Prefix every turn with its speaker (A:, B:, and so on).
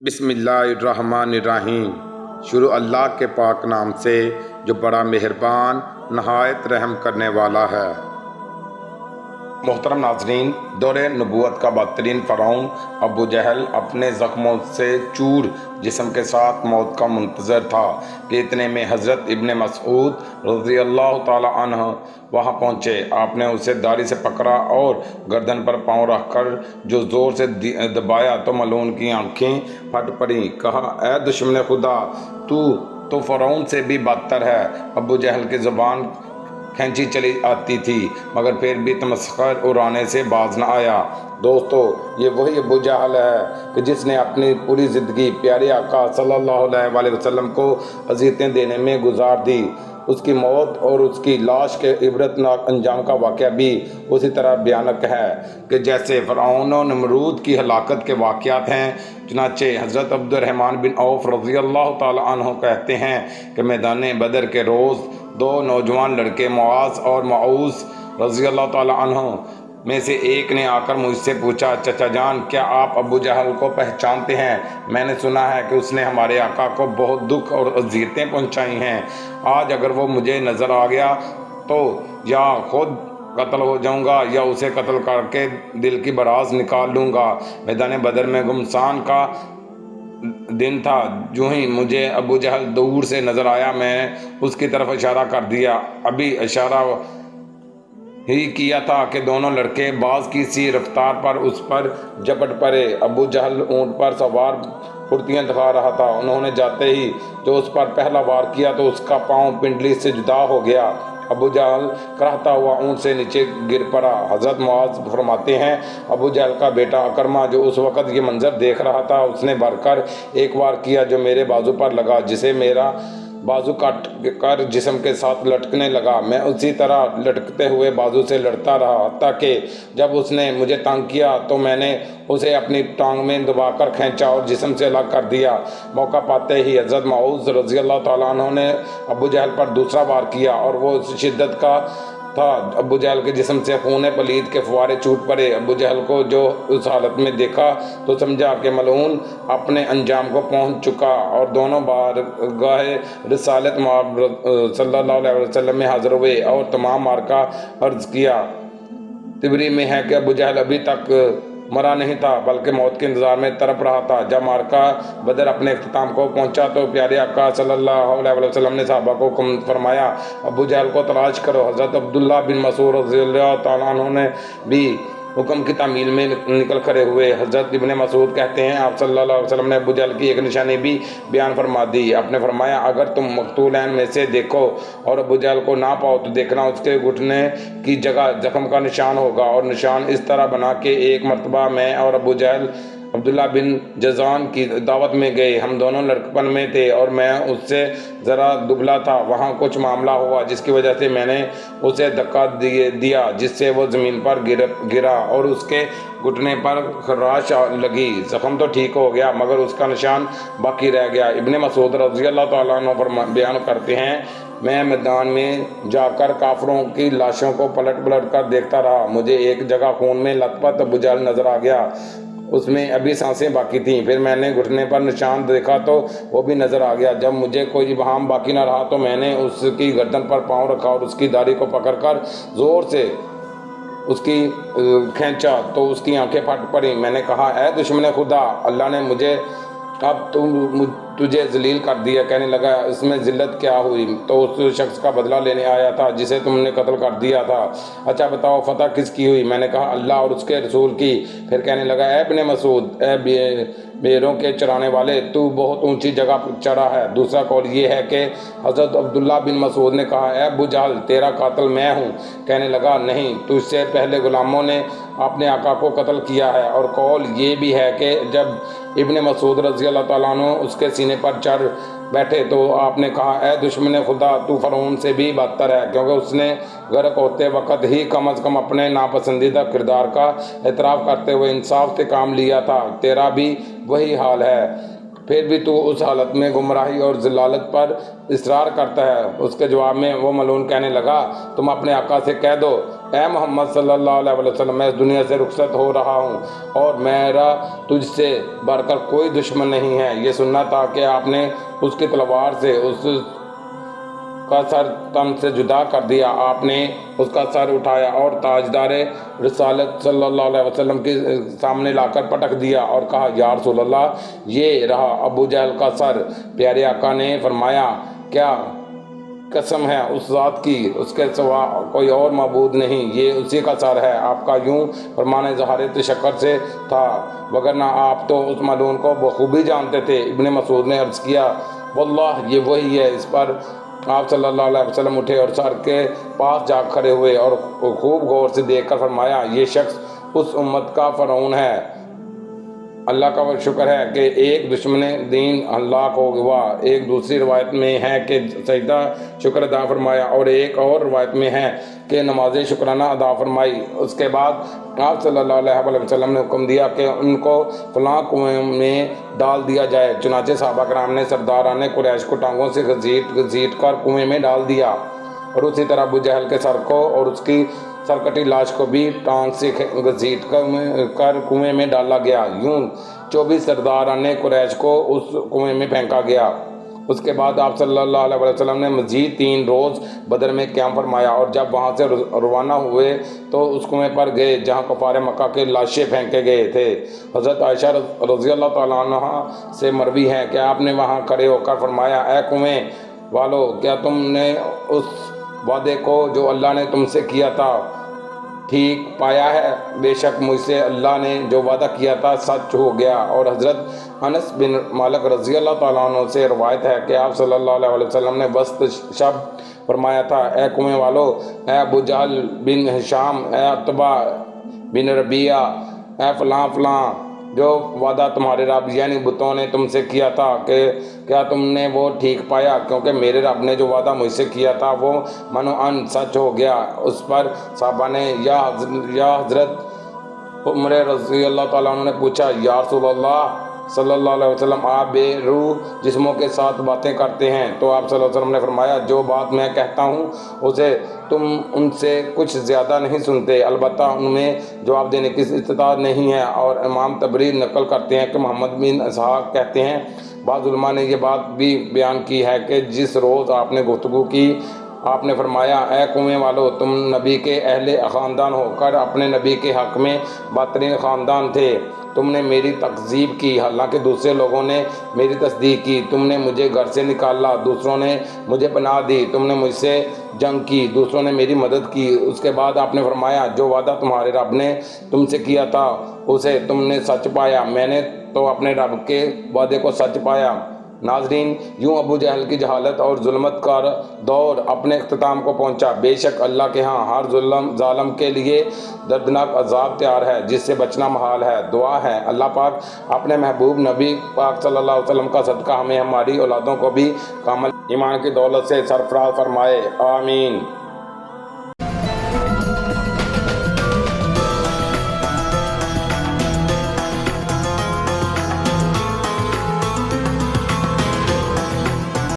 A: بسم اللہ الرحمن الرحیم۔ شروع اللہ کے پاک نام سے جو بڑا مہربان نہایت رحم کرنے والا ہے۔ محترم ناظرین، دور نبوت کا بدترین فرعون ابو جہل اپنے زخموں سے چور جسم کے ساتھ موت کا منتظر تھا کہ اتنے میں حضرت ابن مسعود رضی اللہ تعالی عنہ وہاں پہنچے۔ آپ نے اسے داڑھی سے پکڑا اور گردن پر پاؤں رکھ کر جو زور سے دبایا تو ملعون کی آنکھیں پھٹ پڑیں۔ کہا، اے دشمن خدا، تو فرعون سے بھی بدتر ہے۔ ابو جہل کی زبان کھینچی چلی آتی تھی مگر پھر بھی تمسخر اڑانے سے باز نہ آیا۔ دوستو، یہ وہی ابو جہل ہے کہ جس نے اپنی پوری زندگی پیارے آقا صلی اللہ علیہ وآلہ وسلم کو اذیتیں دینے میں گزار دی۔ اس کی موت اور اس کی لاش کے عبرتناک انجام کا واقعہ بھی اسی طرح بھیانک ہے کہ جیسے فرعون و نمرود کی ہلاکت کے واقعات ہیں۔ چنانچہ حضرت عبد الرحمن بن عوف رضی اللہ تعالی عنہ کہتے ہیں کہ میدان بدر کے روز دو نوجوان لڑکے معاذ اور معوذ رضی اللہ تعالی عنہ میں سے ایک نے آ کر مجھ سے پوچھا، چچا جان، کیا آپ ابو جہل کو پہچانتے ہیں؟ میں نے سنا ہے کہ اس نے ہمارے آقا کو بہت دکھ اور اذیتیں پہنچائی ہیں۔ آج اگر وہ مجھے نظر آ گیا تو یا خود قتل ہو جاؤں گا یا اسے قتل کر کے دل کی براز نکال لوں گا۔ میدان بدر میں گھمسان کا دن تھا۔ جو ہی مجھے ابو جہل دور سے نظر آیا، میں نے اس کی طرف اشارہ کر دیا۔ ابھی اشارہ ہی کیا تھا کہ دونوں لڑکے باز کی سی رفتار پر اس پر جھپٹ پڑے۔ ابو جہل اونٹ پر سوار پھرتیاں دکھا رہا تھا۔ انہوں نے جاتے ہی جو اس پر پہلا وار کیا تو اس کا پاؤں پنڈلی سے جدا ہو گیا۔ ابو جہل کراہتا ہوا اونٹ سے نیچے گر پڑا۔ حضرت معاذ فرماتے ہیں، ابو جہل کا بیٹا اکرمہ جو اس وقت یہ منظر دیکھ رہا تھا، اس نے بڑھ کر ایک وار کیا جو میرے بازو پر لگا، جسے میرا بازو کاٹ کر جسم کے ساتھ لٹکنے لگا۔ میں اسی طرح لٹکتے ہوئے بازو سے لڑتا رہا حتیٰ کہ جب اس نے مجھے تنگ کیا تو میں نے اسے اپنی ٹانگ میں دبا کر کھینچا اور جسم سے الگ کر دیا۔ موقع پاتے ہی حضرت معوذ رضی اللہ تعالیٰ عنہ نے ابو جہل پر دوسرا وار کیا اور وہ اس شدت کا تھا ابو جہل کے جسم سے خون پلید کے فوارے چھوٹ پڑے۔ ابو جہل کو جو اس حالت میں دیکھا تو سمجھا کہ ملعون اپنے انجام کو پہنچ چکا اور دونوں بارگاہ رسالت صلی اللہ علیہ وسلم میں حاضر ہوئے اور تمام مارکہ عرض کیا۔ تبری میں ہے کہ ابو جہل ابھی تک مرا نہیں تھا بلکہ موت کے انتظار میں تڑپ رہا تھا۔ جب مارکہ بدر اپنے اختتام کو پہنچا تو پیارے آقا صلی اللہ علیہ وسلم نے صحابہ کو حکم فرمایا، ابو جہل کو تلاش کرو۔ حضرت عبداللہ بن مسعود رضی اللہ تعالیٰ عنہ نے بھی حکم کی تعمیل میں نکل کھڑے ہوئے۔ حضرت ابن مسعود کہتے ہیں، آپ صلی اللہ علیہ وسلم نے ابو جہل کی ایک نشانی بھی بیان فرما دی۔ آپ نے فرمایا، اگر تم مقتولین میں سے دیکھو اور ابو جہل کو نہ پاؤ تو دیکھنا اس کے گھٹنے کی جگہ زخم کا نشان ہوگا، اور نشان اس طرح بنا کہ ایک مرتبہ میں اور ابو جہل عبداللہ بن جذان کی دعوت میں گئے۔ ہم دونوں لڑکپن میں تھے اور میں اس سے ذرا دبلا تھا۔ وہاں کچھ معاملہ ہوا جس کی وجہ سے میں نے اسے دھکا دیا جس سے وہ زمین پر گرا اور اس کے گھٹنے پر خراش لگی۔ زخم تو ٹھیک ہو گیا مگر اس کا نشان باقی رہ گیا۔ ابن مسعود رضی اللہ تعالیٰ عنہ بیان کرتے ہیں، میں میدان میں جا کر کافروں کی لاشوں کو پلٹ پلٹ کر دیکھتا رہا۔ مجھے ایک جگہ خون میں لت پت ابو جہل نظر آ گیا، اس میں ابھی سانسیں باقی تھیں۔ پھر میں نے گھٹنے پر نشان دیکھا تو وہ بھی نظر آ گیا۔ جب مجھے کوئی ابہام باقی نہ رہا تو میں نے اس کی گردن پر پاؤں رکھا اور اس کی داڑھی کو پکڑ کر زور سے اس کی کھینچا تو اس کی آنکھیں پھٹ پڑیں۔ میں نے کہا، اے دشمن خدا، اللہ نے مجھے اب تجھے ذلیل کر دیا۔ کہنے لگا، اس میں ذلت کیا ہوئی؟ تو اس شخص کا بدلہ لینے آیا تھا جسے تم نے قتل کر دیا تھا۔ اچھا بتاؤ، فتح کس کی ہوئی؟ میں نے کہا، اللہ اور اس کے رسول کی۔ پھر کہنے لگا، اے ابن مسعود، اے بھیڑوں کے چرانے والے، تو بہت اونچی جگہ چڑھا ہے۔ دوسرا قول یہ ہے کہ حضرت عبداللہ بن مسعود نے کہا، اے ابو جہل، تیرا قاتل میں ہوں؟ کہنے لگا، نہیں، تجھ سے پہلے غلاموں نے اپنے آقا کو قتل کیا ہے۔ اور قول یہ بھی ہے کہ جب ابن مسعود رضی اللہ تعالیٰ عنہ اس کے سینے پر چڑھ بیٹھے تو آپ نے کہا، اے دشمن خدا، تو فرعون سے بھی بدتر ہے، کیونکہ اس نے غرق ہوتے وقت ہی کم از کم اپنے ناپسندیدہ کردار کا اعتراف کرتے ہوئے انصاف سے کام لیا تھا۔ تیرا بھی وہی حال ہے۔ پھر بھی تو اس حالت میں گمراہی اور ضلالت پر اصرار کرتا ہے۔ اس کے جواب میں وہ ملعون کہنے لگا، تم اپنے آقا سے کہہ دو، اے محمد صلی اللہ علیہ وسلم، میں اس دنیا سے رخصت ہو رہا ہوں اور میرا تجھ سے بڑھ کر کوئی دشمن نہیں ہے۔ یہ سننا تھا کہ آپ نے اس کی تلوار سے اس کا سر تن سے جدا کر دیا۔ آپ نے اس کا سر اٹھایا اور تاجدار رسالت صلی اللہ علیہ وسلم کے سامنے لا کر پٹک دیا اور کہا، یا رسول اللہ، یہ رہا ابو جہل کا سر۔ پیارے آقا نے فرمایا، کیا قسم ہے اس ذات کی، اس کے سوا کوئی اور معبود نہیں، یہ اسی کا سر ہے۔ آپ کا یوں فرمانا اظہار تشکر سے تھا، وگرنہ آپ تو اس ملعون کو بخوبی جانتے تھے۔ ابن مسعود نے عرض کیا، واللہ یہ وہی ہے۔ اس پر آپ صلی اللہ علیہ وسلم اٹھے اور سر کے پاس جا کھڑے ہوئے اور خوب غور سے دیکھ کر فرمایا، یہ شخص اس امت کا فرعون ہے۔ اللہ کا وہ شکر ہے کہ ایک دشمن دین ہلاک ہو گیا۔ ایک دوسری روایت میں ہے کہ سجدہ شکر ادا فرمایا اور ایک اور روایت میں ہے کہ نماز شکرانہ ادا فرمائی۔ اس کے بعد آپ صلی اللہ علیہ وسلم نے حکم دیا کہ ان کو فلاں کنویں میں ڈال دیا جائے۔ چنانچہ صحابہ کرام نے سرداران قریش کو ٹانگوں سے گھسیٹ کر کنویں میں ڈال دیا اور اسی طرح ابو جہل کے سر کو اور اس کی سرکٹی لاش کو بھی ٹانگ سے گھسیٹ کر کنویں میں ڈالا گیا۔ یوں 24 سرداران قریش کو اس کنویں میں پھینکا گیا۔ اس کے بعد آپ صلی اللہ علیہ وسلم نے مزید 3 روز بدر میں قیام فرمایا اور جب وہاں سے روانہ ہوئے تو اس کنویں پر گئے جہاں کفار مکہ کے لاشیں پھینکے گئے تھے۔ حضرت عائشہ رضی اللہ تعالیٰ عنہ سے مروی ہے کہ آپ نے وہاں کھڑے ہو کر فرمایا، اے کنویں والو، کیا تم نے اس وعدے کو جو اللہ نے تم سے کیا تھا ٹھیک پایا ہے؟ بے شک مجھ سے اللہ نے جو وعدہ کیا تھا سچ ہو گیا۔ اور حضرت انس بن مالک رضی اللہ تعالیٰ عنہ سے روایت ہے کہ آپ صلی اللہ علیہ وسلم نے وسط شب فرمایا تھا، اے کنویں والو، اے ابو جہل بن ہشام، اے عتبہ بن ربیعہ، اے فلاں فلاں، جو وعدہ تمہارے رب یعنی بتوں نے تم سے کیا تھا کہ کیا تم نے وہ ٹھیک پایا؟ کیونکہ میرے رب نے جو وعدہ مجھ سے کیا تھا وہ منوعاً سچ ہو گیا۔ اس پر صحابہ نے یا حضرت عمر رضی اللہ تعالیٰ عنہ نے پوچھا، یا رسول اللہ صلی اللہ علیہ وسلم، آپ بے روح جسموں کے ساتھ باتیں کرتے ہیں؟ تو آپ صلی اللہ علیہ وسلم نے فرمایا، جو بات میں کہتا ہوں اسے تم ان سے کچھ زیادہ نہیں سنتے، البتہ ان میں جواب دینے کی استطاعت نہیں ہے۔ اور امام طبری نقل کرتے ہیں کہ محمد بن اسحاق کہتے ہیں، بعض علماء نے یہ بات بھی بیان کی ہے کہ جس روز آپ نے گفتگو کی، آپ نے فرمایا، اے کنویں والو، تم نبی کے اہل خاندان ہو کر اپنے نبی کے حق میں بدترین خاندان تھے۔ تم نے میری تکذیب کی حالانکہ دوسرے لوگوں نے میری تصدیق کی۔ تم نے مجھے گھر سے نکالا، دوسروں نے مجھے پناہ دی۔ تم نے مجھ سے جنگ کی، دوسروں نے میری مدد کی۔ اس کے بعد آپ نے فرمایا، جو وعدہ تمہارے رب نے تم سے کیا تھا اسے تم نے سچ پایا، میں نے تو اپنے رب کے وعدے کو سچ پایا۔ ناظرین، یوں ابو جہل کی جہالت اور ظلمت کا دور اپنے اختتام کو پہنچا۔ بے شک اللہ کے ہاں ہر ظالم کے لیے دردناک عذاب تیار ہے جس سے بچنا محال ہے۔ دعا ہے اللہ پاک اپنے محبوب نبی پاک صلی اللہ علیہ وسلم کا صدقہ ہمیں ہماری اولادوں کو بھی کامل ایمان کی دولت سے سرفراز فرمائے، آمین۔